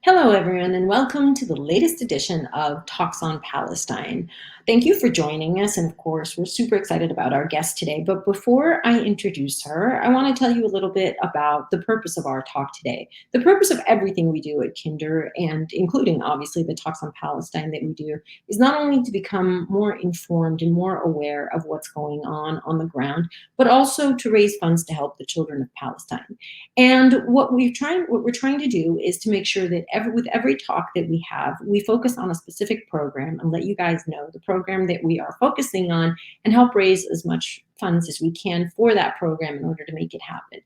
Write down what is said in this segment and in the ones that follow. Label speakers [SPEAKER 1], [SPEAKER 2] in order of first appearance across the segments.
[SPEAKER 1] Hello, everyone, and welcome to the latest edition of Talks on Palestine. Thank you for joining us, and of course, we're super excited about our guest today. But before I introduce her, I want to tell you a little bit about the purpose of our talk today. The purpose of everything we do at Kinder, and including obviously the Talks on Palestine that we do, is not only to become more informed and more aware of what's going on the ground, but also to raise funds to help the children of Palestine. And what we're trying to do is to make sure that with every talk that we have, we focus on a specific program and let you guys know the program that we are focusing on and help raise as much funds as we can for that program in order to make it happen.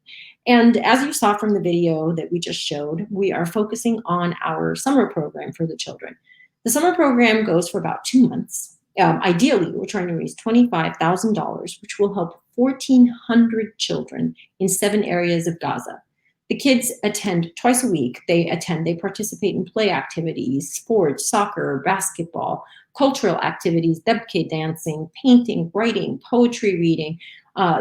[SPEAKER 1] And as you saw from the video that we just showed, we are focusing on our summer program for the children. The summer program goes for about 2 months. Ideally, we're trying to raise $25,000, which will help 1,400 children in 7 areas of Gaza. The kids attend twice a week. They participate in play activities, sports, soccer, basketball, cultural activities, debke dancing, painting, writing, poetry reading.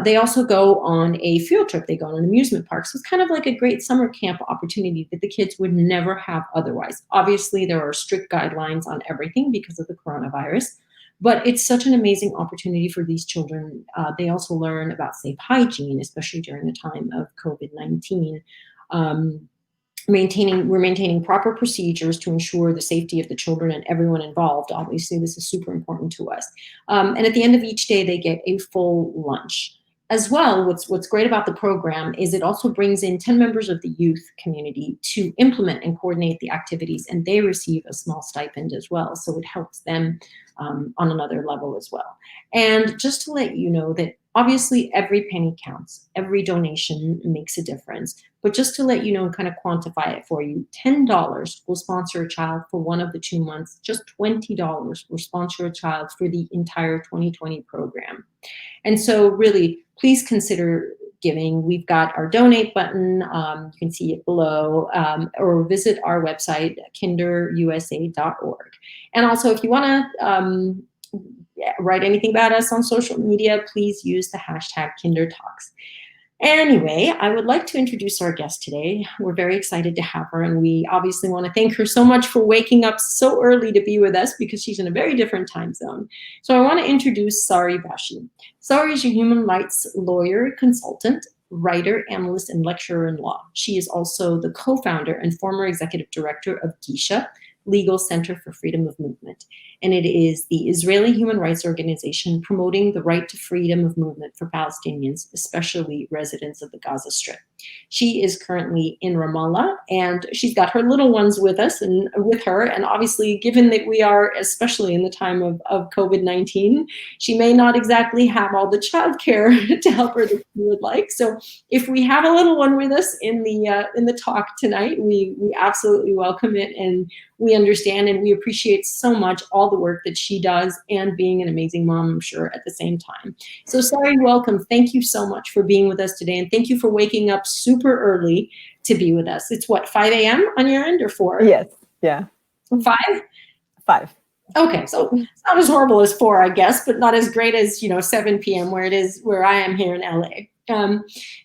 [SPEAKER 1] They also go on a field trip. They go on an amusement park. So it's kind of like a great summer camp opportunity that the kids would never have otherwise. Obviously, there are strict guidelines on everything because of the coronavirus. But it's such an amazing opportunity for these children. They also learn about safe hygiene, especially during the time of COVID-19. Um, we're maintaining proper procedures to ensure the safety of the children and everyone involved. Obviously, this is super important to us. And at the end of each day, they get a full lunch. As well, what's great about the program is it also brings in 10 members of the youth community to implement and coordinate the activities, and they receive a small stipend as well. So it helps them on another level as well. And just to let you know that obviously every penny counts, every donation makes a difference. But just to let you know and kind of quantify it for you, $10 will sponsor a child for one of the 2 months. Just $20 will sponsor a child for the entire 2020 program. And so really, please consider giving. We've got our donate button. You can see it below, or visit our website, KinderUSA.org. And also, if you want to write anything about us on social media, please use the hashtag KinderTalks. Anyway, I would like to introduce our guest today. We're very excited to have her, and we obviously want to thank her so much for waking up so early to be with us because she's in a very different time zone. So I want to introduce Sari Bashi. Sari is a human rights lawyer, consultant, writer, analyst, and lecturer in law. She is also the co-founder and former executive director of GISHA, Legal Center for Freedom of Movement. And it is the Israeli human rights organization promoting the right to freedom of movement for Palestinians, especially residents of the Gaza Strip. She is currently in Ramallah, and she's got her little ones with us and with her. And obviously, given that we are, especially in the time of COVID-19, she may not exactly have all the childcare to help her that she would like. So if we have a little one with us in the talk tonight, we absolutely welcome it, and we understand and we appreciate so much all the work that she does and being an amazing mom, I'm sure, at the same time. So Sari, welcome. Thank you so much for being with us today. And thank you for waking up super early to be with us. It's what, 5 a.m. on your end or 4?
[SPEAKER 2] Yes. Yeah.
[SPEAKER 1] 5?
[SPEAKER 2] 5.
[SPEAKER 1] Okay. So it's not as horrible as 4, I guess, but not as great as, 7 p.m. where I am here in LA.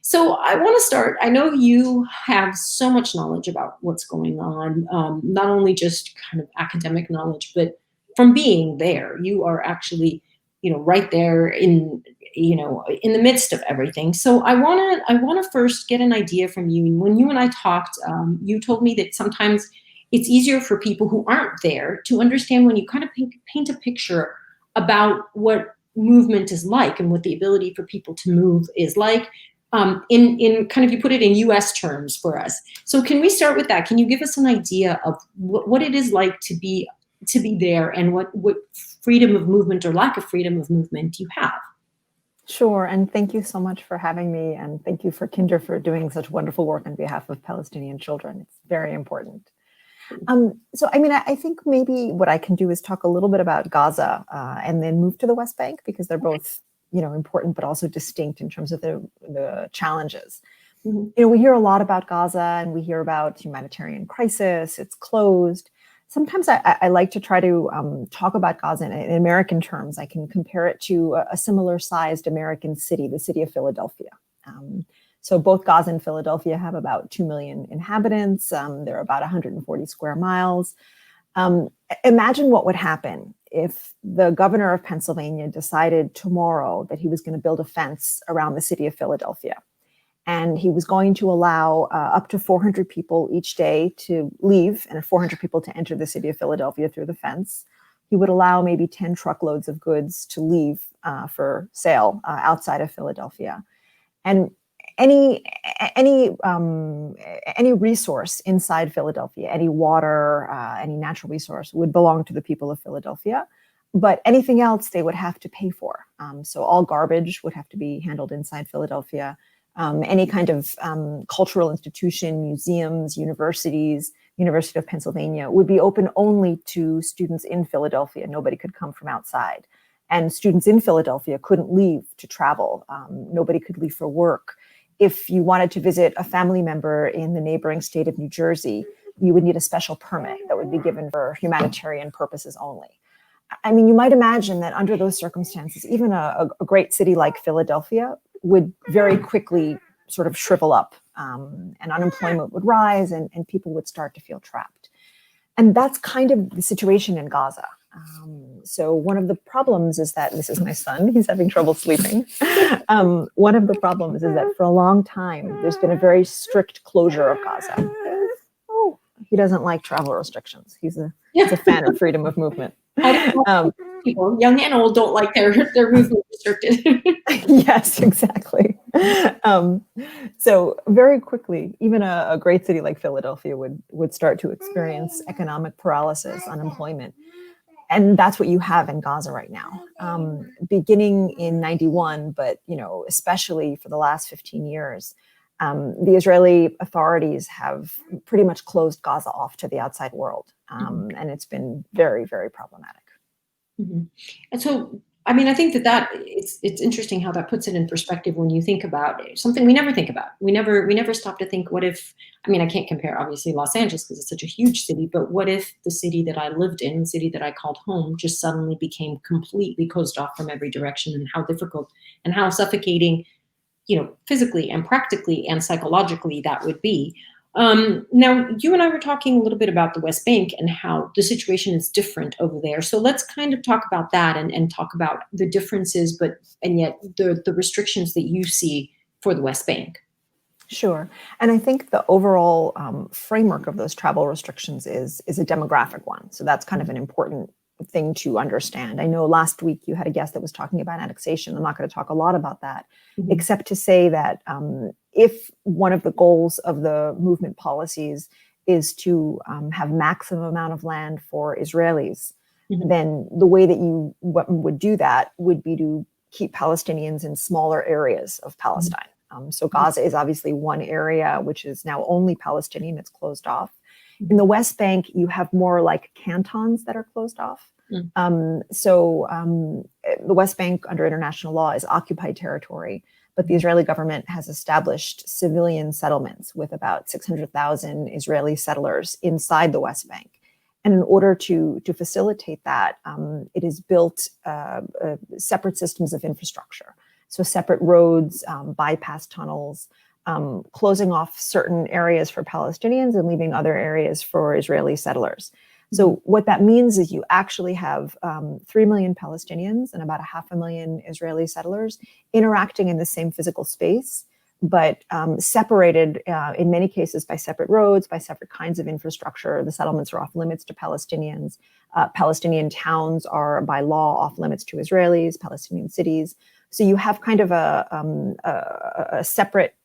[SPEAKER 1] So I want to start. I know you have so much knowledge about what's going on, not only just kind of academic knowledge, but from being there. You are actually, right there in the midst of everything. So I want to first get an idea from you. When you and I talked, you told me that sometimes it's easier for people who aren't there to understand when you kind of paint a picture about what movement is like and what the ability for people to move is like, in kind of, you put it in US terms for us. So can we start with that? Can you give us an idea of what it is like to be there, and what freedom of movement or lack of freedom of movement you have?
[SPEAKER 2] Sure, and thank you so much for having me, and thank you for Kinder for doing such wonderful work on behalf of Palestinian children. It's very important. So, I think maybe what I can do is talk a little bit about Gaza and then move to the West Bank, because they're both, important, but also distinct in terms of the challenges. Mm-hmm. We hear a lot about Gaza, and we hear about humanitarian crisis. It's closed. Sometimes I like to try to talk about Gaza in American terms. I can compare it to a similar sized American city, the city of Philadelphia. So both Gaza and Philadelphia have about 2 million inhabitants. They're about 140 square miles. Imagine what would happen if the governor of Pennsylvania decided tomorrow that he was going to build a fence around the city of Philadelphia. And he was going to allow up to 400 people each day to leave and 400 people to enter the city of Philadelphia through the fence. He would allow maybe 10 truckloads of goods to leave for sale outside of Philadelphia. And any resource inside Philadelphia, any water, any natural resource would belong to the people of Philadelphia. But anything else they would have to pay for. So all garbage would have to be handled inside Philadelphia. Any kind of cultural institution, museums, universities, University of Pennsylvania would be open only to students in Philadelphia. Nobody could come from outside. And students in Philadelphia couldn't leave to travel. Nobody could leave for work. If you wanted to visit a family member in the neighboring state of New Jersey, you would need a special permit that would be given for humanitarian purposes only. I mean, you might imagine that under those circumstances, even a great city like Philadelphia would very quickly sort of shrivel up, and unemployment would rise and people would start to feel trapped. And that's kind of the situation in Gaza. So one of the problems is that, this is my son, he's having trouble sleeping. One of the problems is that for a long time, there's been a very strict closure of Gaza. Oh, he doesn't like travel restrictions. He's a fan of freedom of movement.
[SPEAKER 1] People, young and old, don't like their movement restricted.
[SPEAKER 2] Yes, exactly. So very quickly, even a great city like Philadelphia would start to experience economic paralysis, unemployment. And that's what you have in Gaza right now. Beginning in 91, but especially for the last 15 years, the Israeli authorities have pretty much closed Gaza off to the outside world. And it's been very, very problematic.
[SPEAKER 1] Mm-hmm. And so, I mean, I think that it's interesting how that puts it in perspective when you think about something we never think about. We never stop to think, what if, I mean, I can't compare obviously Los Angeles because it's such a huge city, but what if the city that I lived in, the city that I called home, just suddenly became completely closed off from every direction, and how difficult and how suffocating, physically and practically and psychologically that would be. Now, you and I were talking a little bit about the West Bank and how the situation is different over there. So let's kind of talk about that and talk about the differences, and yet the restrictions that you see for the West Bank.
[SPEAKER 2] Sure. And I think the overall framework of those travel restrictions is a demographic one. So that's kind of an important thing to understand. I know last week you had a guest that was talking about annexation. I'm not going to talk a lot about that, except to say that if one of the goals of the movement policies is to have maximum amount of land for Israelis, then the way that you would do that would be to keep Palestinians in smaller areas of Palestine. So Gaza is obviously one area which is now only Palestinian. It's closed off. In the West Bank, you have more like cantons that are closed off. So the West Bank under international law is occupied territory, but the Israeli government has established civilian settlements with about 600,000 Israeli settlers inside the West Bank. And in order to facilitate that, it has built separate systems of infrastructure. So separate roads, bypass tunnels, closing off certain areas for Palestinians and leaving other areas for Israeli settlers. So what that means is you actually have 3 million Palestinians and about 500,000 Israeli settlers interacting in the same physical space, but separated in many cases by separate roads, by separate kinds of infrastructure. The settlements are off limits to Palestinians. Palestinian towns are by law off limits to Israelis, Palestinian cities. So you have kind of a separate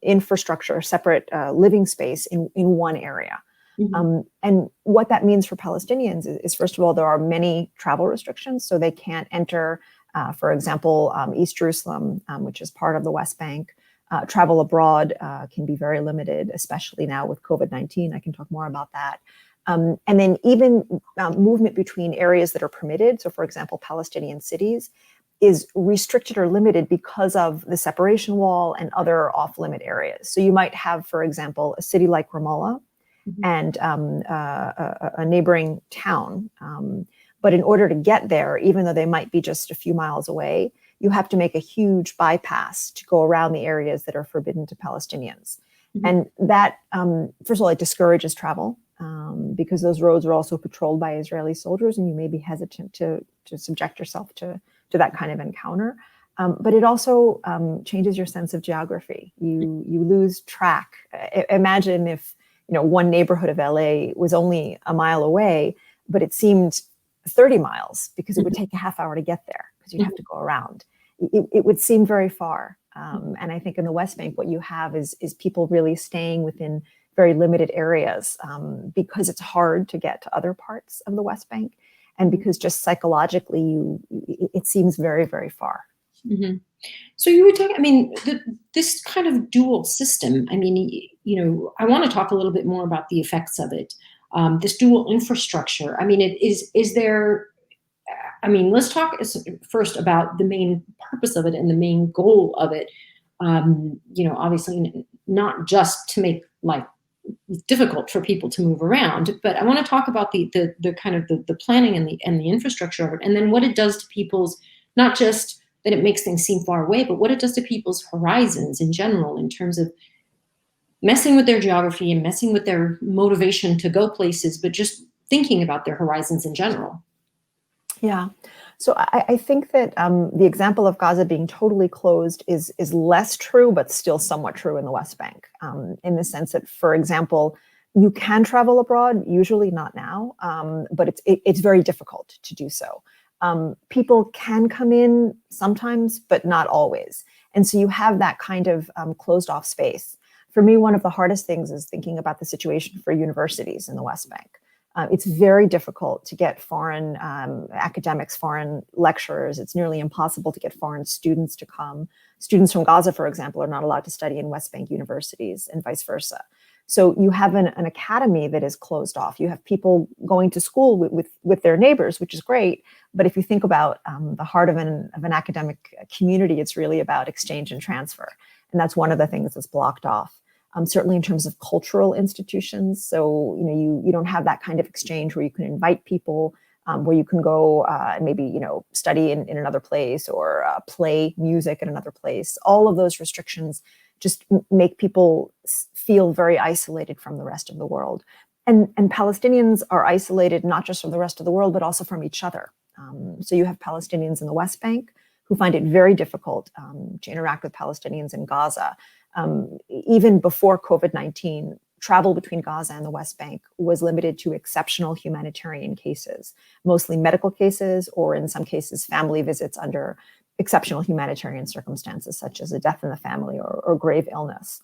[SPEAKER 2] infrastructure, separate living space in one area. And what that means for Palestinians is, first of all, there are many travel restrictions. So they can't enter, for example, East Jerusalem, which is part of the West Bank. Travel abroad can be very limited, especially now with COVID-19. I can talk more about that. And then even movement between areas that are permitted. So, for example, Palestinian cities is restricted or limited because of the separation wall and other off-limit areas. So you might have, for example, a city like Ramallah and a neighboring town. But in order to get there, even though they might be just a few miles away, you have to make a huge bypass to go around the areas that are forbidden to Palestinians. And that, first of all, it discourages travel because those roads are also patrolled by Israeli soldiers, and you may be hesitant to subject yourself to that kind of encounter. But it also changes your sense of geography. You lose track. Imagine if one neighborhood of LA was only a mile away, but it seemed 30 miles because it would take a half hour to get there because you'd have to go around. It would seem very far. And I think in the West Bank, what you have is people really staying within very limited areas because it's hard to get to other parts of the West Bank, and because just psychologically, it seems very, very far.
[SPEAKER 1] Mm-hmm. So you were talking, I mean, this kind of dual system, I mean, I want to talk a little bit more about the effects of it. This dual infrastructure, I mean, is there, I mean, let's talk first about the main purpose of it and the main goal of it. Obviously not just to make life difficult for people to move around, but I want to talk about the kind of the planning and the infrastructure of it, and then what it does to people's, not just that it makes things seem far away, but what it does to people's horizons in general in terms of messing with their geography and messing with their motivation to go places, but just thinking about their horizons in general.
[SPEAKER 2] Yeah. So I think that the example of Gaza being totally closed is less true, but still somewhat true in the West Bank, in the sense that, for example, you can travel abroad, usually not now, but it's very difficult to do so. People can come in sometimes, but not always. And so you have that kind of closed off space. For me, one of the hardest things is thinking about the situation for universities in the West Bank. It's very difficult to get foreign academics, foreign lecturers. It's nearly impossible to get foreign students to come. Students from Gaza, for example, are not allowed to study in West Bank universities and vice versa. So you have an academy that is closed off. You have people going to school with their neighbors, which is great. But if you think about the heart of an academic community, it's really about exchange and transfer. And that's one of the things that's blocked off. Certainly in terms of cultural institutions. So, you don't have that kind of exchange where you can invite people, where you can go and maybe, study in another place or play music in another place. All of those restrictions just make people feel very isolated from the rest of the world. And Palestinians are isolated not just from the rest of the world, but also from each other. So you have Palestinians in the West Bank who find it very difficult to interact with Palestinians in Gaza. Even before COVID-19, travel between Gaza and the West Bank was limited to exceptional humanitarian cases, mostly medical cases, or in some cases, family visits under exceptional humanitarian circumstances, such as a death in the family or grave illness.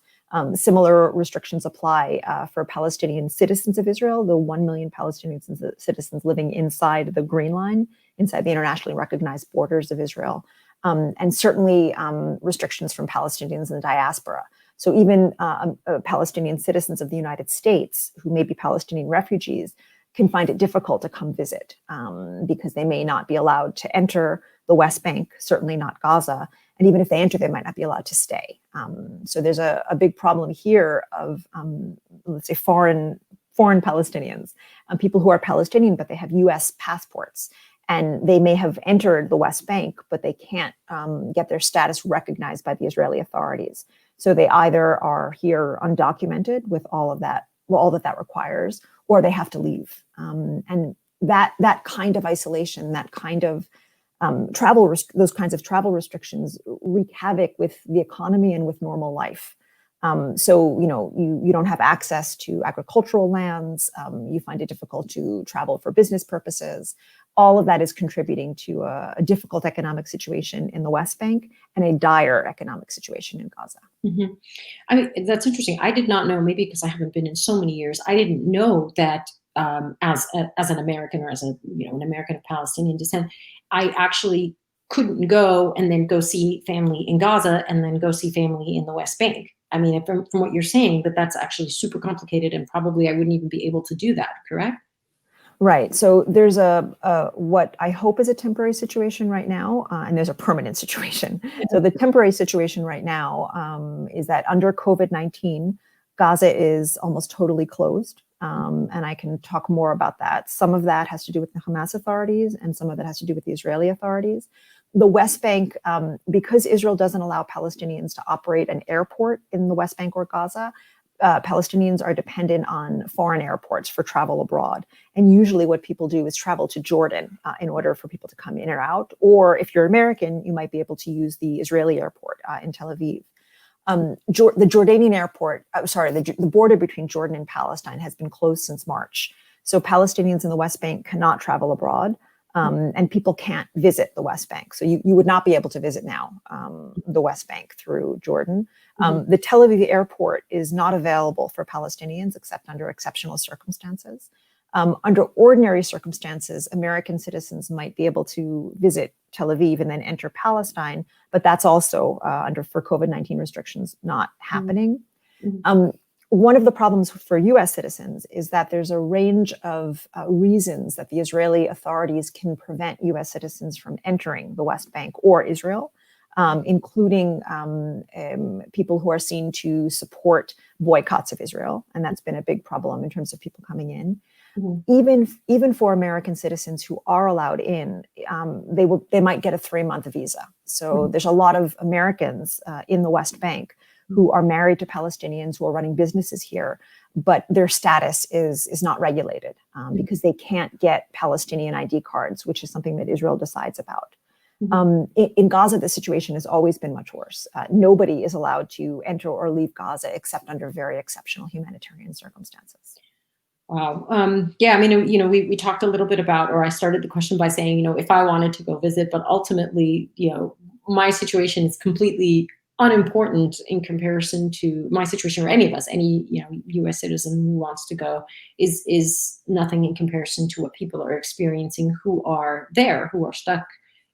[SPEAKER 2] Similar restrictions apply for Palestinian citizens of Israel, the 1 million Palestinian citizens living inside the Green Line, inside the internationally recognized borders of Israel. And certainly restrictions from Palestinians in the diaspora. So even Palestinian citizens of the United States who may be Palestinian refugees can find it difficult to come visit because they may not be allowed to enter the West Bank, certainly not Gaza. And even if they enter, they might not be allowed to stay. So there's a big problem here of, let's say, foreign Palestinians, people who are Palestinian, but they have US passports. And they may have entered the West Bank, but they can't get their status recognized by the Israeli authorities. So they either are here undocumented with all that requires, or they have to leave. And that kind of isolation, that kind of those kinds of travel restrictions wreak havoc with the economy and with normal life. So, you don't have access to agricultural lands. You find it difficult to travel for business purposes. All of that is contributing to a difficult economic situation in the West Bank and a dire economic situation in Gaza.
[SPEAKER 1] Mm-hmm. I mean, that's interesting. I did not know, maybe because I haven't been in so many years, I didn't know that as an American or as an American of Palestinian descent, I actually couldn't go and then go see family in Gaza and then go see family in the West Bank. I mean, from what you're saying, that's actually super complicated, and probably I wouldn't even be able to do that, correct?
[SPEAKER 2] Right. So there's what I hope is a temporary situation right now, and there's a permanent situation. So the temporary situation right now is that under COVID-19, Gaza is almost totally closed. And I can talk more about that. Some of that has to do with the Hamas authorities, and some of that has to do with the Israeli authorities. The West Bank, because Israel doesn't allow Palestinians to operate an airport in the West Bank or Gaza, Palestinians are dependent on foreign airports for travel abroad. And usually what people do is travel to Jordan in order for people to come in or out. Or if you're American, you might be able to use the Israeli airport in Tel Aviv. The Jordanian airport, the border between Jordan and Palestine has been closed since March. So Palestinians in the West Bank cannot travel abroad, and people can't visit the West Bank. So you would not be able to visit now the West Bank through Jordan. The Tel Aviv airport is not available for Palestinians except under exceptional circumstances. Under ordinary circumstances, American citizens might be able to visit Tel Aviv and then enter Palestine, but that's also for COVID-19 restrictions not happening. One of the problems for US citizens is that there's a range of reasons that the Israeli authorities can prevent US citizens from entering the West Bank or Israel, including people who are seen to support boycotts of Israel. And that's been a big problem in terms of people coming in. Even for American citizens who are allowed in, they might get a 3-month visa. So there's a lot of Americans in the West Bank who are married to Palestinians who are running businesses here, but their status is not regulated because they can't get Palestinian ID cards, which is something that Israel decides about. In Gaza, the situation has always been much worse. Nobody is allowed to enter or leave Gaza except under very exceptional humanitarian circumstances.
[SPEAKER 1] Wow. Yeah, I mean, we talked a little bit about, or I started the question by saying, if I wanted to go visit, but ultimately, my situation is completely unimportant in comparison to my situation, or any of us, any, US citizen who wants to go is nothing in comparison to what people are experiencing who are there, who are stuck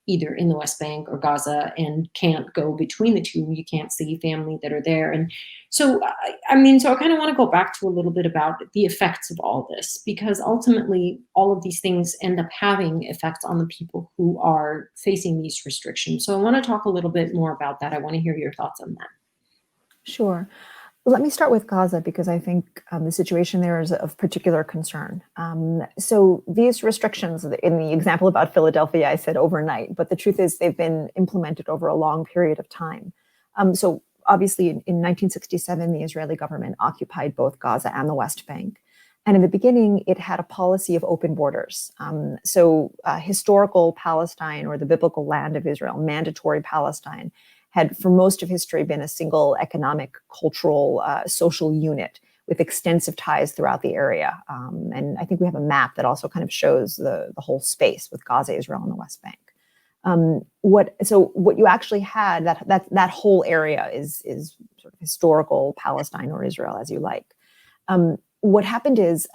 [SPEAKER 1] either in the West Bank or Gaza and can't go between the two. You can't see family that are there. And so, I kind of want to go back to a little bit about the effects of all this, because ultimately all of these things end up having effects on the people who are facing these restrictions. So I want to talk a little bit more about that. I want to hear your thoughts on that.
[SPEAKER 2] Sure. Let me start with Gaza, because I think the situation there is of particular concern. So these restrictions, in the example about Philadelphia, I said overnight, but the truth is they've been implemented over a long period of time. So obviously in 1967, the Israeli government occupied both Gaza and the West Bank. And in the beginning, it had a policy of open borders. Historical Palestine, or the biblical land of Israel, mandatory Palestine, had for most of history been a single economic, cultural, social unit with extensive ties throughout the area. And I think we have a map that also kind of shows the whole space with Gaza, Israel, and the West Bank. What you actually had, that whole area is sort of historical Palestine, or Israel, as you like. What happened is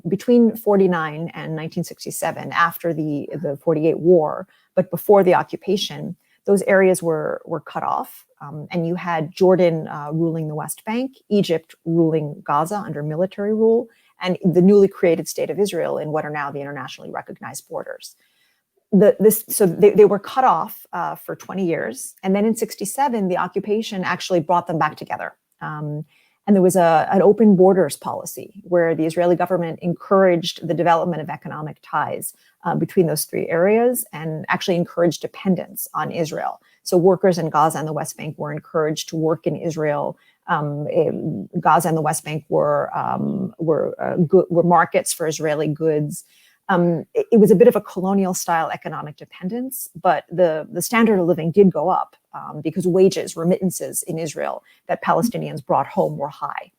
[SPEAKER 2] between 49 and 1967, after the 48 war, but before the occupation, those areas were cut off, and you had Jordan ruling the West Bank, Egypt ruling Gaza under military rule, and the newly created state of Israel in what are now the internationally recognized borders. They were cut off for 20 years, and then in 67, the occupation actually brought them back together. And there was an open borders policy where the Israeli government encouraged the development of economic ties between those three areas, and actually encouraged dependence on Israel. So workers in Gaza and the West Bank were encouraged to work in Israel. Gaza and the West Bank were markets for Israeli goods. It was a bit of a colonial style economic dependence, but the standard of living did go up because wages, remittances in Israel that Palestinians brought home were high.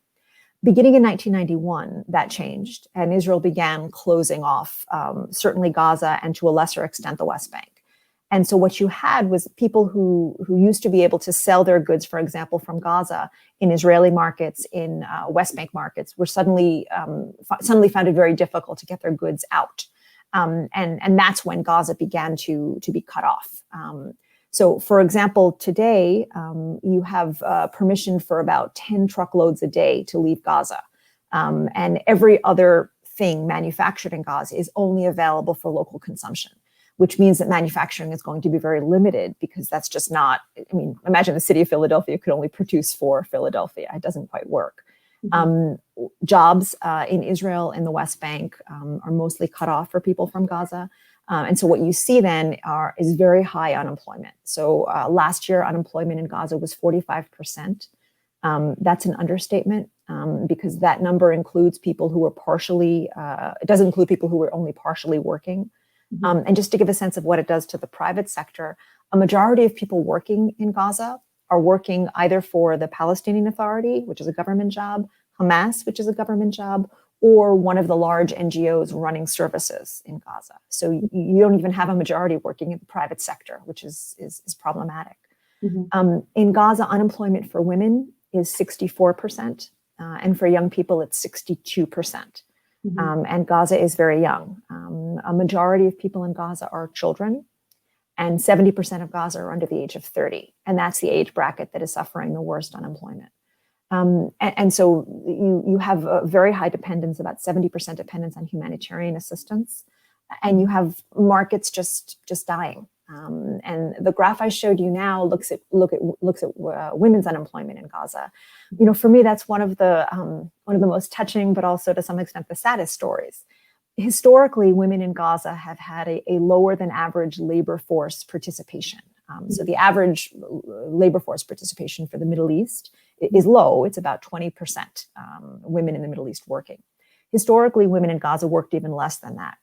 [SPEAKER 2] Beginning in 1991, that changed, and Israel began closing off certainly Gaza and to a lesser extent the West Bank. And so what you had was people who used to be able to sell their goods, for example, from Gaza in Israeli markets, in West Bank markets, were suddenly found it very difficult to get their goods out. And that's when Gaza began to be cut off. So, for example, today you have permission for about 10 truckloads a day to leave Gaza. And every other thing manufactured in Gaza is only available for local consumption, which means that manufacturing is going to be very limited, because that's just not, imagine the city of Philadelphia could only produce for Philadelphia. It doesn't quite work. Jobs in Israel and the West Bank are mostly cut off for people from Gaza. And so what you see then is very high unemployment. So last year, unemployment in Gaza was 45%. That's an understatement because that number includes people who were it doesn't include people who were only partially working. And just to give a sense of what it does to the private sector, a majority of people working in Gaza are working either for the Palestinian Authority, which is a government job, Hamas, which is a government job, or one of the large NGOs running services in Gaza. So you don't even have a majority working in the private sector, which is problematic. In Gaza, unemployment for women is 64%, and for young people, it's 62%. And Gaza is very young. A majority of people in Gaza are children, and 70% of Gaza are under the age of 30. And that's the age bracket that is suffering the worst unemployment. And so you have a very high dependence, about 70% dependence on humanitarian assistance, and you have markets just dying. And the graph I showed you now looks at women's unemployment in Gaza. You know, for me, that's one of the most touching, but also to some extent the saddest stories. Historically, women in Gaza have had a lower than average labor force participation. So the average labor force participation for the Middle East is low. It's about 20% women in the Middle East working. Historically, women in Gaza worked even less than that.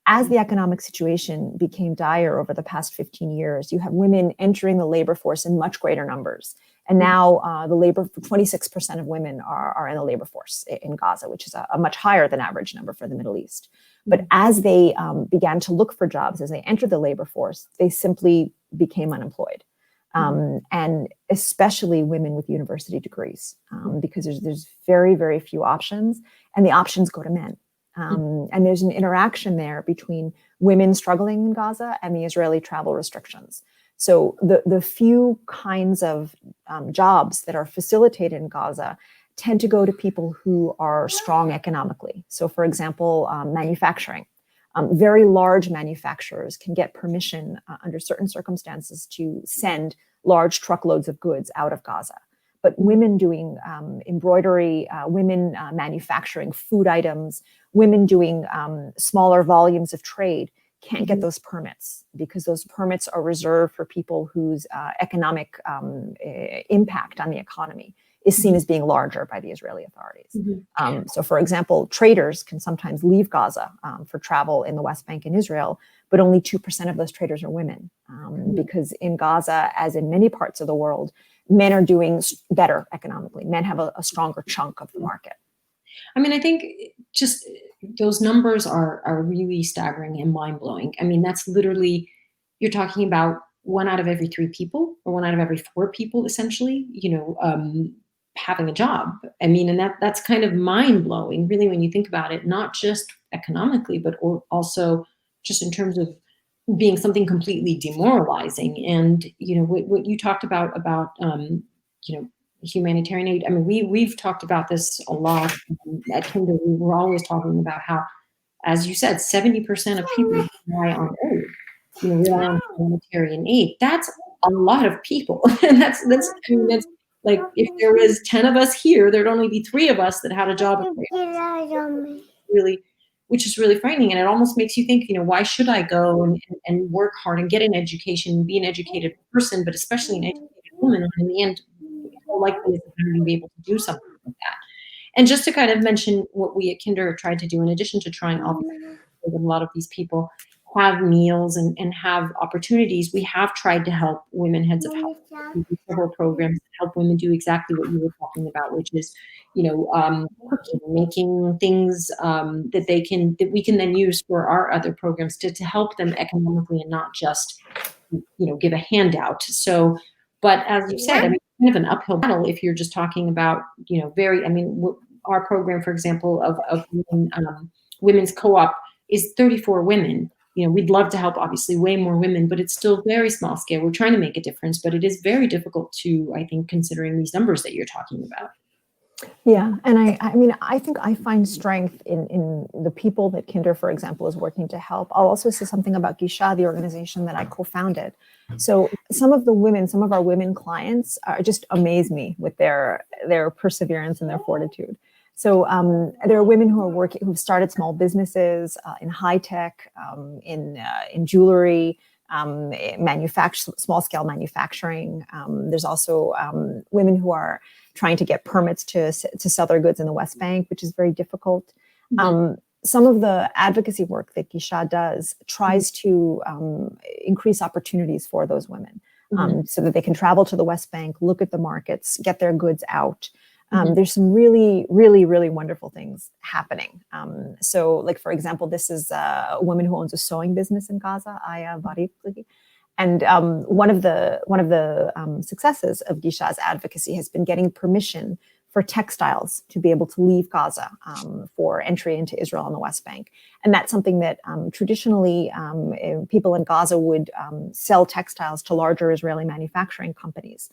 [SPEAKER 2] As the economic situation became dire over the past 15 years, you have women entering the labor force in much greater numbers. And now 26% of women are in the labor force in Gaza, which is a much higher than average number for the Middle East. But as they began to look for jobs, as they entered the labor force, they simply became unemployed. And especially women with university degrees, because there's very, very few options, and the options go to men. And there's an interaction there between women struggling in Gaza and the Israeli travel restrictions. So the few kinds of jobs that are facilitated in Gaza tend to go to people who are strong economically. So for example, manufacturing. Very large manufacturers can get permission under certain circumstances to send large truckloads of goods out of Gaza. But women doing embroidery, women manufacturing food items, women doing smaller volumes of trade can't get those permits because those permits are reserved for people whose economic impact on the economy is seen as being larger by the Israeli authorities. So for example, traders can sometimes leave Gaza for travel in the West Bank and Israel, but only 2% of those traders are women because in Gaza, as in many parts of the world, men are doing better economically. Men have a stronger chunk of the market.
[SPEAKER 1] I mean, I think just those numbers are really staggering and mind-blowing. I mean, that's literally, you're talking about 1 out of every 3 people or 1 out of every 4 people, essentially, having a job. I mean, and that's kind of mind-blowing, really, when you think about it, not just economically, but also just in terms of being something completely demoralizing. And, what you talked about, humanitarian aid. I mean, we've talked about this a lot at Kinder. We were always talking about how, as you said, 70% of people rely on aid, rely on humanitarian aid. That's a lot of people. And that's like, if there was 10 of us here, there'd only be 3 of us that had a job. Really, which is really frightening. And it almost makes you think, why should I go and work hard and get an education, be an educated person, but especially an educated woman, when in the end, likely that I'm going to be able to do something like that. And just to kind of mention what we at Kinder have tried to do, in addition to trying, obviously, with a lot of these people have meals and have opportunities, we have tried to help women heads of health. We do several programs to help women do exactly what you were talking about, which is, cooking, making things that we can then use for our other programs to help them economically and not just, give a handout. So, but as you said, I mean, kind of an uphill battle if you're just talking about, our program, for example, of women's co-op is 34 women. We'd love to help, obviously, way more women, but it's still very small scale. We're trying to make a difference, but it is very difficult to, I think, considering these numbers that you're talking about.
[SPEAKER 2] Yeah, and I think I find strength in the people that Kinder, for example, is working to help. I'll also say something about Gisha, the organization that I co-founded. So some of our women clients just amaze me with their perseverance and their fortitude. So there are women who are who've started small businesses in high tech, in jewelry, small scale manufacturing. There's also women who are trying to get permits to sell their goods in the West Bank, which is very difficult. Some of the advocacy work that Gisha does tries to increase opportunities for those women, so that they can travel to the West Bank, look at the markets, get their goods out. There's some really, really, really wonderful things happening. So, like, for example, this is a woman who owns a sewing business in Gaza, Aya Barikli. And one of the successes of Gisha's advocacy has been getting permission for textiles to be able to leave Gaza for entry into Israel on the West Bank. And that's something that traditionally people in Gaza would sell textiles to larger Israeli manufacturing companies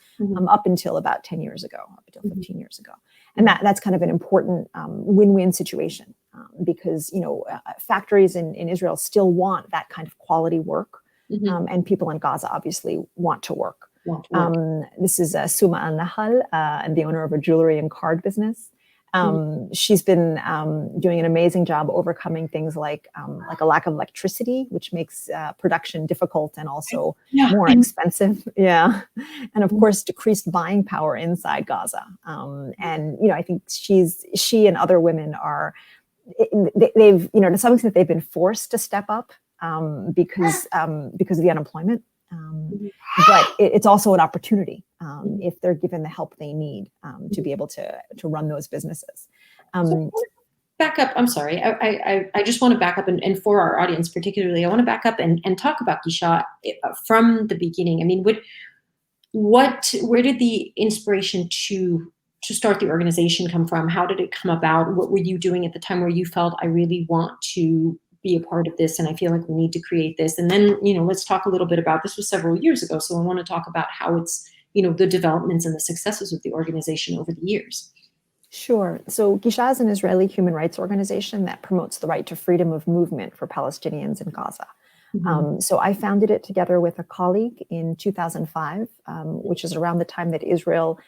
[SPEAKER 2] up until about 10 years ago, up until 15 years ago. And that's kind of an important win-win situation because, factories in Israel still want that kind of quality work. And people in Gaza obviously want to work. This is Suma Al-Nahal, and the owner of a jewelry and card business. She's been doing an amazing job overcoming things like a lack of electricity, which makes production difficult and also more expensive. And of course, decreased buying power inside Gaza. And I think she and other women they've to some extent they've been forced to step up because of the unemployment. But it's also an opportunity if they're given the help they need to be able to run those businesses.
[SPEAKER 1] So back up. I'm sorry. I just want to back up and for our audience particularly, I want to back up and talk about Gisha from the beginning. I mean, where did the inspiration to start the organization come from? How did it come about? What were you doing at the time where you felt I really want to be a part of this and I feel like we need to create this? And then, let's talk a little bit about, this was several years ago. So I want to talk about how it's, the developments and the successes of the organization over the years.
[SPEAKER 2] Sure. So Gisha is an Israeli human rights organization that promotes the right to freedom of movement for Palestinians in Gaza. So I founded it together with a colleague in 2005, which is around the time that Israel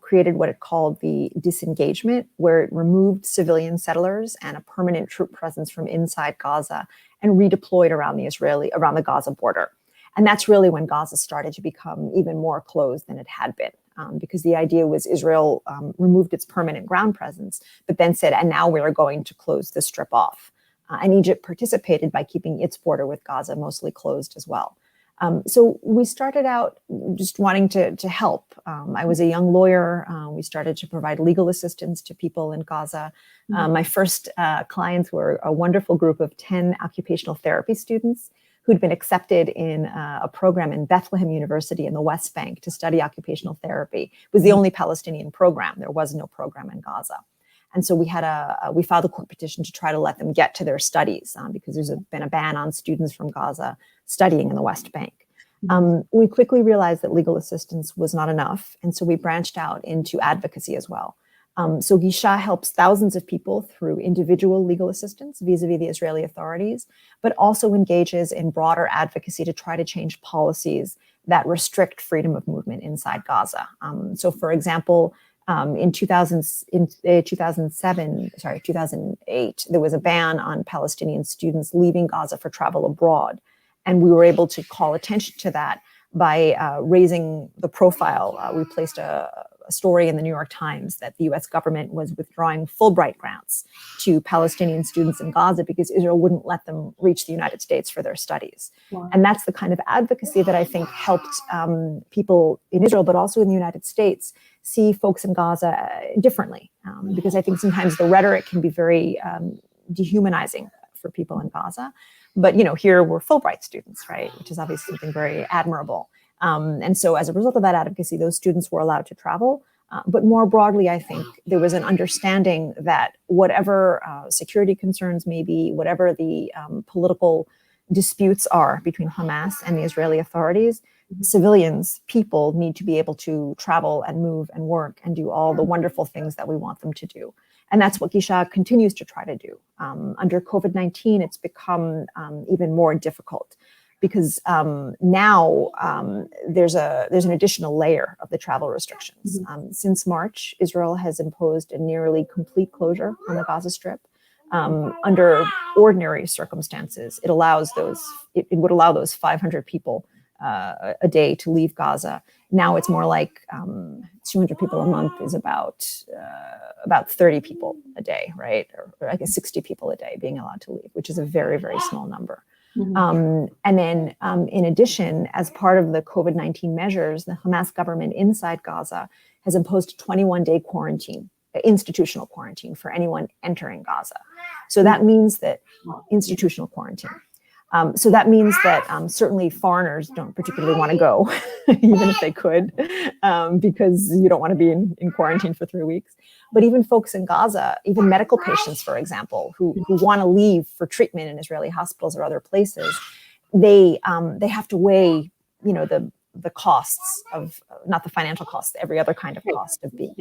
[SPEAKER 2] created what it called the disengagement, where it removed civilian settlers and a permanent troop presence from inside Gaza and redeployed around the Gaza border. And that's really when Gaza started to become even more closed than it had been, because the idea was Israel removed its permanent ground presence, but then said, and now we're going to close the strip off. And Egypt participated by keeping its border with Gaza mostly closed as well. So we started out just wanting to help. I was a young lawyer. We started to provide legal assistance to people in Gaza. My first clients were a wonderful group of 10 occupational therapy students who'd been accepted in a program in Bethlehem University in the West Bank to study occupational therapy. It was the only Palestinian program. There was no program in Gaza. And so we filed a court petition to try to let them get to their studies because there's been a ban on students from Gaza studying in the West Bank. We quickly realized that legal assistance was not enough. And so we branched out into advocacy as well. So Gisha helps thousands of people through individual legal assistance vis-a-vis the Israeli authorities, but also engages in broader advocacy to try to change policies that restrict freedom of movement inside Gaza. So for example, in 2008, there was a ban on Palestinian students leaving Gaza for travel abroad. And we were able to call attention to that by raising the profile. We placed a story in the New York Times that the US government was withdrawing Fulbright grants to Palestinian students in Gaza because Israel wouldn't let them reach the United States for their studies. Wow. And that's the kind of advocacy that I think helped people in Israel, but also in the United States, see folks in Gaza differently. Because I think sometimes the rhetoric can be very dehumanizing for people in Gaza. But, here we're Fulbright students, right? Which is obviously something very admirable. And so as a result of that advocacy, those students were allowed to travel. But more broadly, I think there was an understanding that whatever security concerns may be, whatever the political disputes are between Hamas and the Israeli authorities, civilians, people need to be able to travel and move and work and do all the wonderful things that we want them to do. And that's what Gisha continues to try to do. Under COVID-19, it's become even more difficult. because now there's an additional layer of the travel restrictions. Since March, Israel has imposed a nearly complete closure on the Gaza Strip. Under ordinary circumstances, it would allow those 500 people a day to leave Gaza. Now it's more like 200 people a month is about 30 people a day, right? Or I guess 60 people a day being allowed to leave, which is a very, very small number. And then in addition, as part of the COVID-19 measures, the Hamas government inside Gaza has imposed a 21-day quarantine, institutional quarantine for anyone entering Gaza. So that means that institutional quarantine. So that means that certainly foreigners don't particularly want to go, even if they could, because you don't want to be in quarantine for 3 weeks. But even folks in Gaza, even medical patients, for example, who want to leave for treatment in Israeli hospitals or other places, they have to weigh, the costs of, not the financial costs, every other kind of cost of being,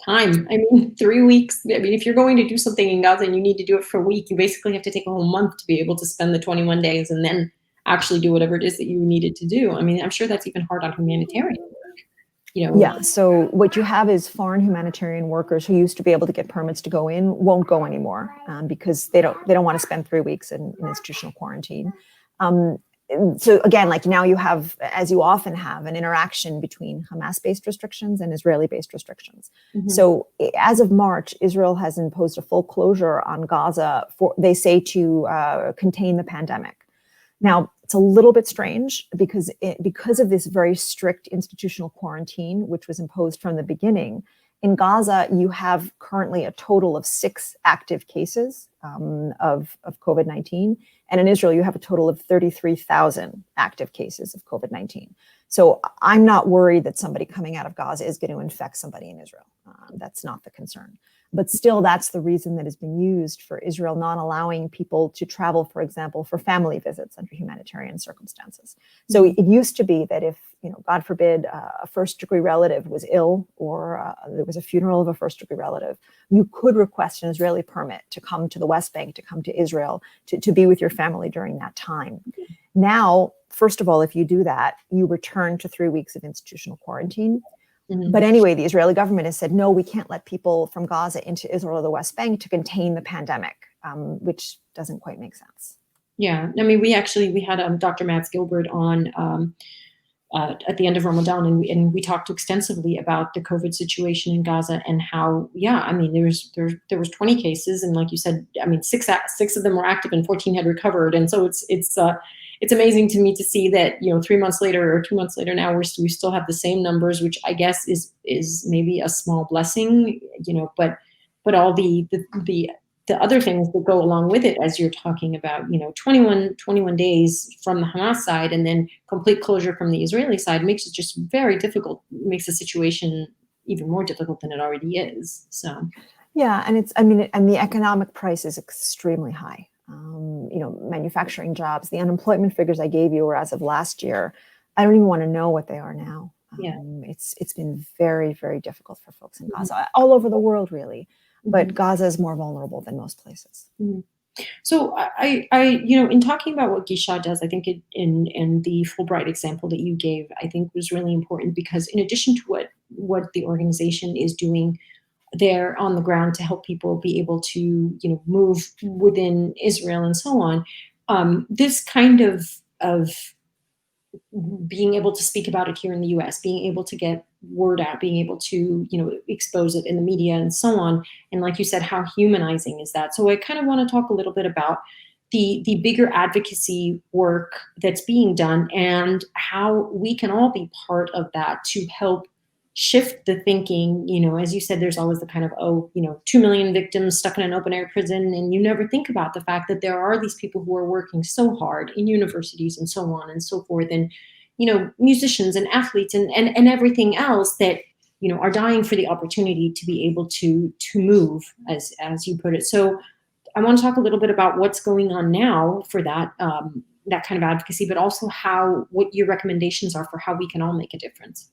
[SPEAKER 1] time. I mean, 3 weeks. I mean, if you're going to do something in Gaza and you need to do it for a week, you basically have to take a whole month to be able to spend the 21 days and then actually do whatever it is that you needed to do. I mean, I'm sure that's even hard on humanitarian work.
[SPEAKER 2] Yeah. So what you have is foreign humanitarian workers who used to be able to get permits to go in won't go anymore because they don't want to spend 3 weeks in institutional quarantine. So again, like now you have, as you often have, an interaction between Hamas-based restrictions and Israeli-based restrictions. So as of March, Israel has imposed a full closure on Gaza they say, to contain the pandemic. Now, it's a little bit strange because of this very strict institutional quarantine, which was imposed from the beginning. In Gaza, you have currently a total of 6 active cases of COVID-19. And in Israel, you have a total of 33,000 active cases of COVID-19. So I'm not worried that somebody coming out of Gaza is going to infect somebody in Israel. That's not the concern. But still, that's the reason that has been used for Israel not allowing people to travel, for example, for family visits under humanitarian circumstances. So it used to be that if, God forbid, a first-degree relative was ill or there was a funeral of a first-degree relative, you could request an Israeli permit to come to the West Bank, to come to Israel, to be with your family during that time. Now, first of all, if you do that, you return to 3 weeks of institutional quarantine. But anyway, the Israeli government has said, no, we can't let people from Gaza into Israel or the West Bank to contain the pandemic, which doesn't quite make sense.
[SPEAKER 1] Yeah. I mean, we had Dr. Mads Gilbert on at the end of Ramadan, and we talked extensively about the COVID situation in Gaza and how, I mean, there was 20 cases, and like you said, I mean, six of them were active and 14 had recovered, and so it's amazing to me to see that 3 months later or 2 months later now we still have the same numbers, which I guess is maybe a small blessing, but all the other things that go along with it, as you're talking about, 21 days from the Hamas side and then complete closure from the Israeli side makes it just very difficult, makes the situation even more difficult than it already is. So,
[SPEAKER 2] yeah. And the economic price is extremely high. Manufacturing jobs, the unemployment figures I gave you were as of last year. I don't even want to know what they are now. It's been very, very difficult for folks in Gaza, all over the world, really. But Gaza is more vulnerable than most places.
[SPEAKER 1] So I in talking about what Gisha does, I think in the Fulbright example that you gave, I think was really important because in addition to what the organization is doing there on the ground to help people be able to, move within Israel and so on, this kind of being able to speak about it here in the US, being able to get word out, being able to, expose it in the media and so on. And like you said, how humanizing is that? So I kind of want to talk a little bit about the bigger advocacy work that's being done and how we can all be part of that to help shift the thinking. As you said, there's always the kind of, 2 million victims stuck in an open air prison. And you never think about the fact that there are these people who are working so hard in universities and so on and so forth. And, musicians and athletes and everything else that, are dying for the opportunity to be able to move, as you put it. So I want to talk a little bit about what's going on now for that, that kind of advocacy, but also what your recommendations are for how we can all make a difference.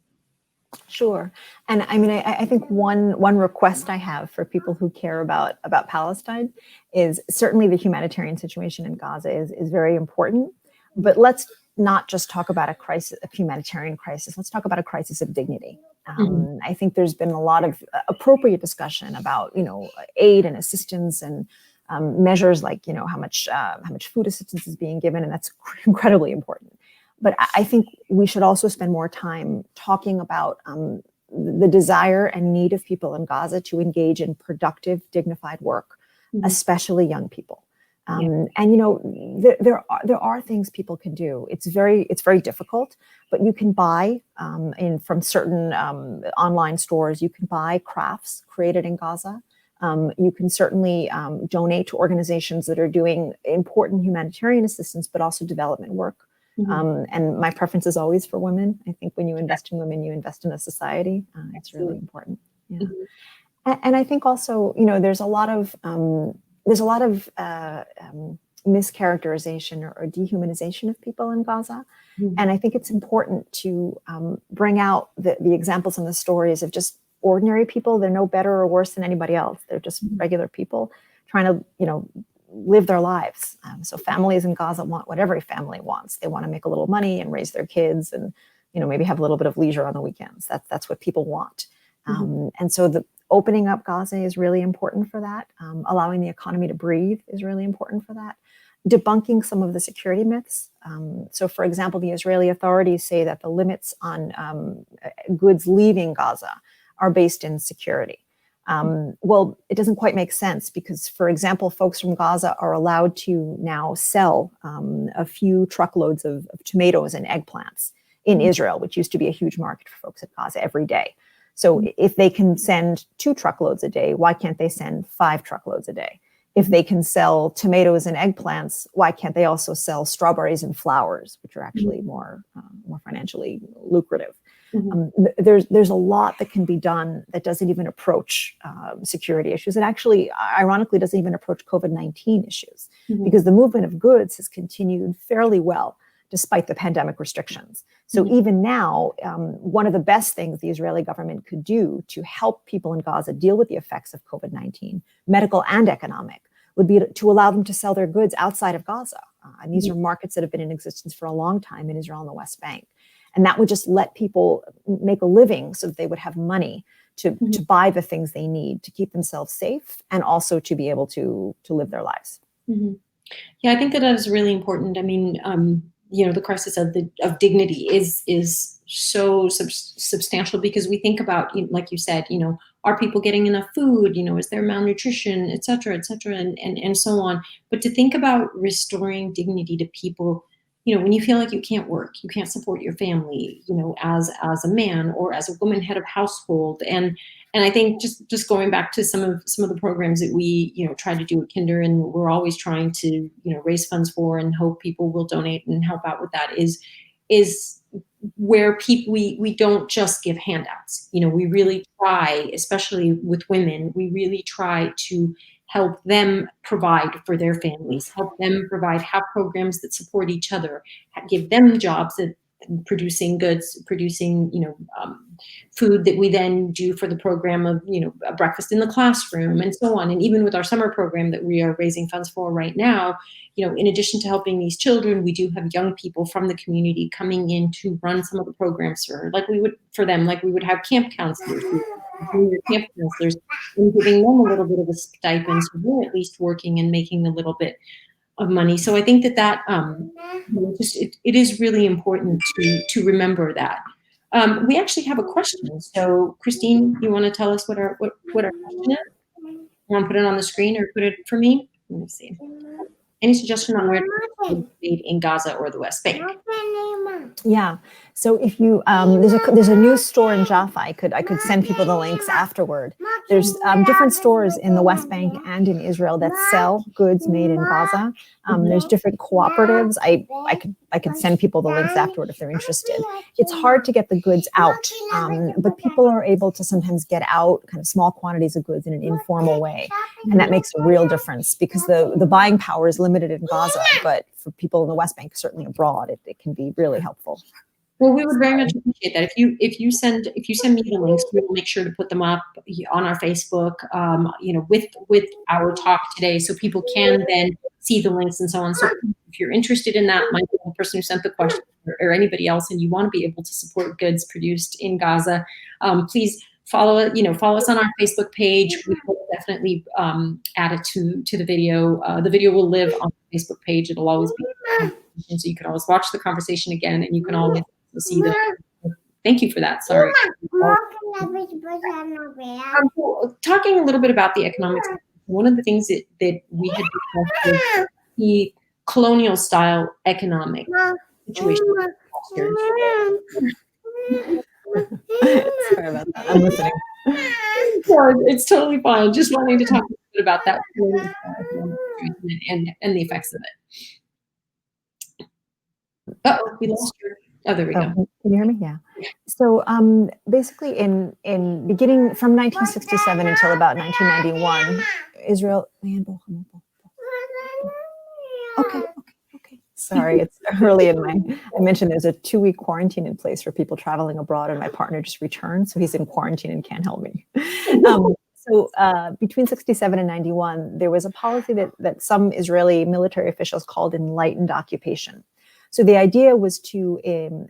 [SPEAKER 2] Sure. And I mean, I think one request I have for people who care about Palestine is certainly the humanitarian situation in Gaza is very important. But let's not just talk about a crisis, a humanitarian crisis. Let's talk about a crisis of dignity. I think there's been a lot of appropriate discussion about, aid and assistance and measures like, how much food assistance is being given, and that's incredibly important. But I think we should also spend more time talking about the desire and need of people in Gaza to engage in productive, dignified work, especially young people. And there are things people can do. It's very difficult, but you can buy from certain online stores. You can buy crafts created in Gaza. You can certainly donate to organizations that are doing important humanitarian assistance, but also development work. And my preference is always for women. I think when you invest in women, you invest in a society. It's really important. Yeah. And I think also, there's a lot of mischaracterization or dehumanization of people in Gaza. And I think it's important to bring out the examples and the stories of just ordinary people. They're no better or worse than anybody else. They're just regular people trying to, live their lives. So families in Gaza want what every family wants. They want to make a little money and raise their kids and, maybe have a little bit of leisure on the weekends. That's what people want. And so the opening up Gaza is really important for that. Allowing the economy to breathe is really important for that. Debunking some of the security myths. So, for example, the Israeli authorities say that the limits on goods leaving Gaza are based in security. Well, it doesn't quite make sense because, for example, folks from Gaza are allowed to now sell a few truckloads of tomatoes and eggplants in Israel, which used to be a huge market for folks at Gaza every day. So if they can send 2 truckloads a day, why can't they send 5 truckloads a day? If they can sell tomatoes and eggplants, why can't they also sell strawberries and flowers, which are actually more financially lucrative? There's a lot that can be done that doesn't even approach security issues. And actually, ironically, doesn't even approach COVID-19 issues because the movement of goods has continued fairly well despite the pandemic restrictions. So even now, one of the best things the Israeli government could do to help people in Gaza deal with the effects of COVID-19, medical and economic, would be to allow them to sell their goods outside of Gaza. And these are markets that have been in existence for a long time in Israel and the West Bank. And that would just let people make a living so that they would have money to buy the things they need to keep themselves safe and also to be able to live their lives.
[SPEAKER 1] Yeah, I think that is really important. I mean, the crisis of dignity is so substantial because we think about, like you said, are people getting enough food? Is there malnutrition, et cetera, and so on. But to think about restoring dignity to people, when you feel like you can't work, you can't support your family, as a man or as a woman head of household, and I think just going back to some of the programs that we try to do at Kinder, and we're always trying to raise funds for and hope people will donate and help out with that is where people we don't just give handouts. We really try, especially with women, we really try to help them provide for their families, help them have programs that support each other, give them jobs that producing goods, producing food that we then do for the program of a breakfast in the classroom and so on. And even with our summer program that we are raising funds for right now, in addition to helping these children, we do have young people from the community coming in to run some of the programs like we would have camp counselors, junior camp counselors, and giving them a little bit of a stipend, so they're at least working and making a little bit of money. So I think that it is really important to remember that. We actually have a question. So Christine, you want to tell us what our question is? You want to put it on the screen or put it for me? Let me see. Any suggestion on where to be in Gaza or the West Bank?
[SPEAKER 2] Yeah. So if you there's a news store in Jaffa. I could send people the links afterward. There's different stores in the West Bank and in Israel that sell goods made in Gaza. There's different cooperatives. I could send people the links afterward if they're interested. It's hard to get the goods out, but people are able to sometimes get out kind of small quantities of goods in an informal way, and that makes a real difference because the buying power is limited in Gaza, but for people in the West Bank, certainly abroad, it can be really helpful.
[SPEAKER 1] Well, we would very much appreciate that. If you send me the links, we will make sure to put them up on our Facebook, with our talk today, so people can then see the links and so on. So if you're interested in that, Michael, the person who sent the question, or anybody else, and you want to be able to support goods produced in Gaza, please follow us on our Facebook page. We will definitely add it to the video. The video will live on the Facebook page. It'll always be, so you can always watch the conversation again, and you can always see the. Thank you for that. Sorry. Talking a little bit about the economics, one of the things that we had discussed was the colonial style economic situation.
[SPEAKER 2] Sorry about that. I'm listening.
[SPEAKER 1] It's totally fine. Just wanting to talk a bit about that and the effects of it. Oh, we lost your. Oh, there we go.
[SPEAKER 2] Can you hear me? Yeah. So basically, in beginning from 1967 until about 1991, Israel. Okay. Sorry, it's early in I mentioned there's a 2-week quarantine in place for people traveling abroad, and my partner just returned, so he's in quarantine and can't help me. So between 67 and 91, there was a policy that some Israeli military officials called Enlightened Occupation. So the idea was to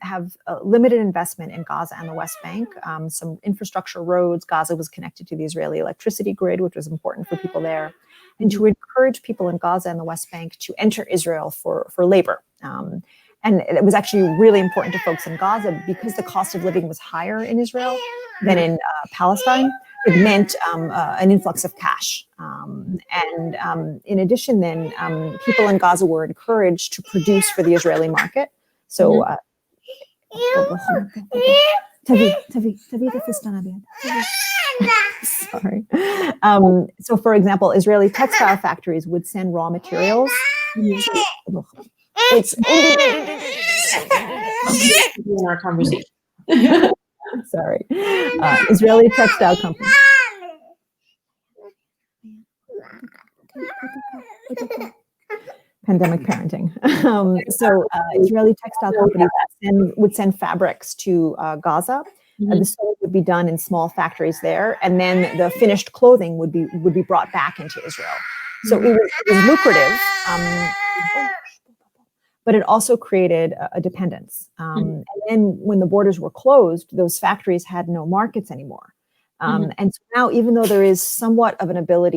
[SPEAKER 2] have a limited investment in Gaza and the West Bank, some infrastructure roads. Gaza was connected to the Israeli electricity grid, which was important for people there, and to encourage people in Gaza and the West Bank to enter Israel for labor. And it was actually really important to folks in Gaza because the cost of living was higher in Israel than in Palestine. It meant an influx of cash. And in addition, then, people in Gaza were encouraged to produce for the Israeli market. So, sorry. So, for example, Israeli textile factories would send raw materials. It's
[SPEAKER 1] in our conversation.
[SPEAKER 2] Sorry. Israeli textile companies. Pandemic parenting. Israeli textile companies would send fabrics to Gaza. The sewing would be done in small factories there, and then the finished clothing would be brought back into Israel. So it was lucrative, but it also created a dependence. And then when the borders were closed, those factories had no markets anymore. And so now, even though there is somewhat of a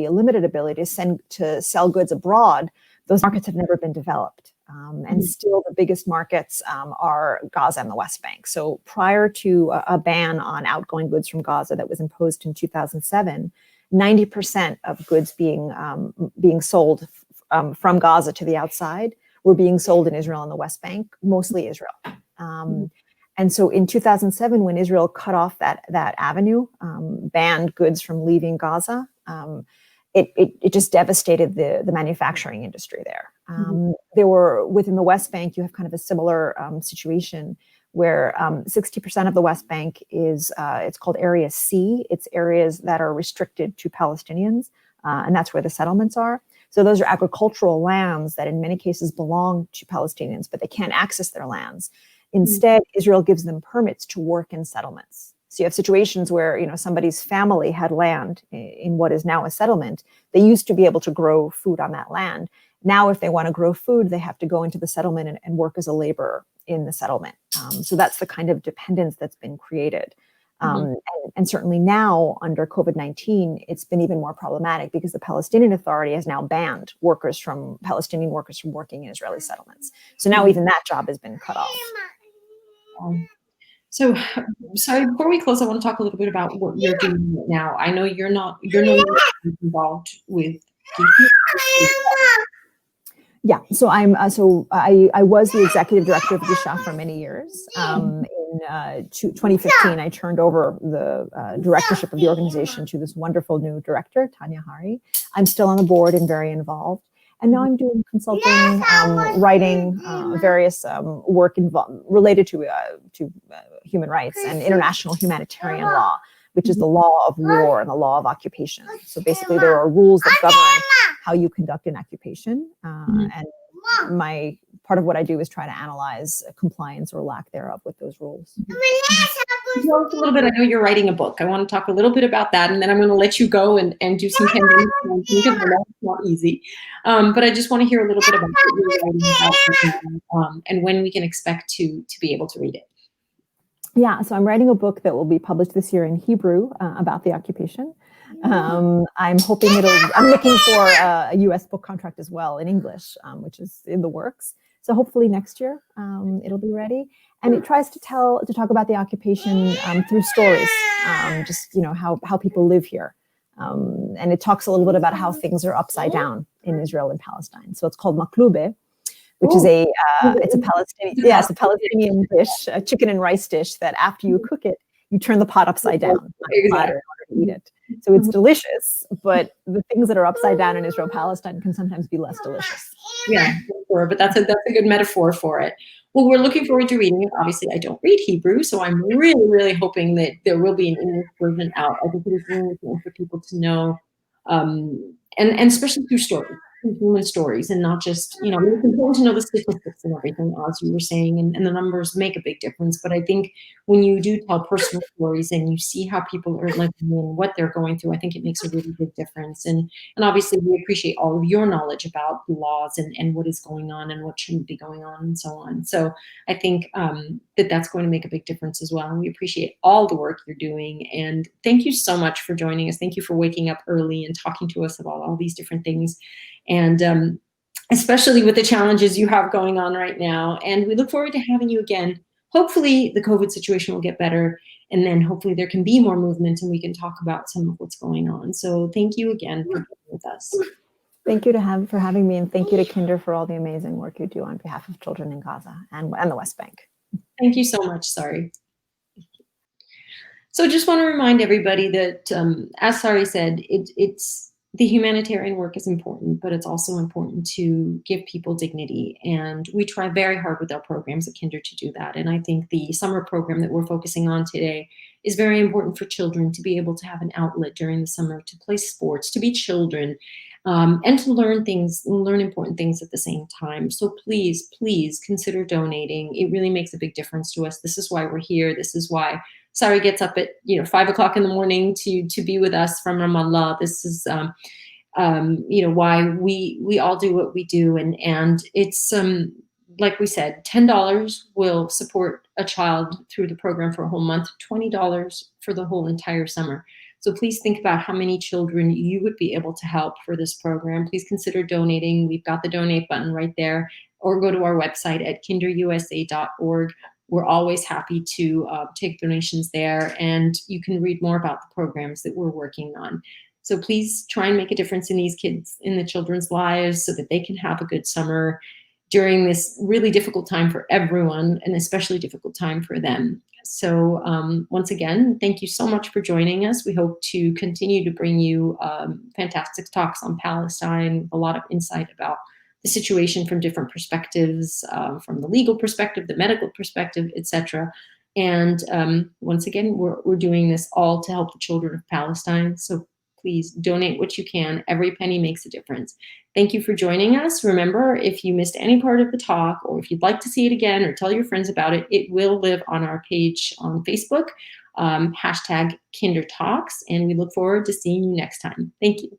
[SPEAKER 2] limited ability to sell goods abroad, those markets have never been developed. And still the biggest markets are Gaza and the West Bank. So prior to a ban on outgoing goods from Gaza that was imposed in 2007, 90% of goods being sold from Gaza to the outside were being sold in Israel and the West Bank, mostly Israel. And so in 2007, when Israel cut off that avenue, banned goods from leaving Gaza, it just devastated the manufacturing industry there. There were, within the West Bank, you have kind of a similar situation where 60% of the West Bank is, it's called Area C. It's areas that are restricted to Palestinians, and that's where the settlements are. So those are agricultural lands that in many cases belong to Palestinians, but they can't access their lands. Instead, Israel gives them permits to work in settlements. So you have situations where, somebody's family had land in what is now a settlement. They used to be able to grow food on that land. Now, if they want to grow food, they have to go into the settlement and work as a laborer in the settlement. So that's the kind of dependence that's been created. And certainly now, under COVID-19, it's been even more problematic because the Palestinian Authority has now banned Palestinian workers from working in Israeli settlements. So now even that job has been cut off.
[SPEAKER 1] So, sorry, before we close, I want to talk a little bit about what you're doing right now. I know you're no longer involved with.
[SPEAKER 2] Yeah, so I was the executive director of Gisha for many years. In 2015, I turned over the directorship of the organization to this wonderful new director, Tanya Hari. I'm still on the board and very involved. And now I'm doing consulting, writing, various work related to human rights and international humanitarian law, which is the law of war and the law of occupation. So basically, there are rules that govern how you conduct an occupation. And part of what I do is try to analyze compliance or lack thereof with those rules.
[SPEAKER 1] Tell us a little bit. I know you're writing a book. I want to talk a little bit about that, and then I'm going to let you go and do some pandemic because I know it's not easy. But I just want to hear a little bit about what you're writing about right now, and when we can expect to be able to read it.
[SPEAKER 2] Yeah, so I'm writing a book that will be published this year in Hebrew about the occupation. I'm hoping I'm looking for a US book contract as well in English, which is in the works. So hopefully next year it'll be ready. And it tries to talk about the occupation through stories, just, how people live here. And it talks a little bit about how things are upside down in Israel and Palestine. So it's called maklube, which is it's a Palestinian dish, a chicken and rice dish that after you cook it, you turn the pot upside down on the platter in order to eat it. So it's delicious, but the things that are upside down in Israel, Palestine can sometimes be less delicious.
[SPEAKER 1] Yeah, sure, but that's a good metaphor for it. Well, we're looking forward to reading it. Obviously, I don't read Hebrew, so I'm really, really hoping that there will be an English version out. I think it is really important for people to know, and especially through stories, through human stories, and not just, it's important to know the statistics and everything, as you were saying, and the numbers make a big difference. But I think when you do tell personal stories and you see how people are living and what they're going through, I think it makes a really big difference. And obviously, we appreciate all of your knowledge about the laws and what is going on and what shouldn't be going on and so on. So I think that's going to make a big difference as well. And we appreciate all the work you're doing. And thank you so much for joining us. Thank you for waking up early and talking to us about all these different things. And especially with the challenges you have going on right now. And we look forward to having you again. Hopefully the COVID situation will get better, and then hopefully there can be more movement and we can talk about some of what's going on. So thank you again for being with us.
[SPEAKER 2] Thank you for having me, and thank you to Kinder for all the amazing work you do on behalf of children in Gaza and the West Bank.
[SPEAKER 1] Thank you so much, Sari. So just want to remind everybody that, as Sari said, it's the humanitarian work is important, but it's also important to give people dignity. And we try very hard with our programs at Kinder to do that. And I think the summer program that we're focusing on today is very important for children to be able to have an outlet during the summer, to play sports, to be children, and to learn important things at the same time. So please, please consider donating. It really makes a big difference to us. This is why we're here. This is why Sari gets up at 5 o'clock in the morning to be with us from Ramallah. This is why we all do what we do, and it's like we said, $10 will support a child through the program for a whole month, $20 for the whole entire summer. So please think about how many children you would be able to help for this program. Please consider donating. We've got the donate button right there, or go to our website at KinderUSA.org. We're always happy to take donations there, and you can read more about the programs that we're working on. So please try and make a difference in these kids, in the children's lives, so that they can have a good summer during this really difficult time for everyone, and especially difficult time for them. So once again, thank you so much for joining us. We hope to continue to bring you fantastic talks on Palestine, a lot of insight about the situation from different perspectives, from the legal perspective, the medical perspective, etc. And once again, we're doing this all to help the children of Palestine. So please donate what you can. Every penny makes a difference. Thank you for joining us. Remember, if you missed any part of the talk, or if you'd like to see it again or tell your friends about it, it will live on our page on Facebook, #KinderTalks, and we look forward to seeing you next time. Thank you.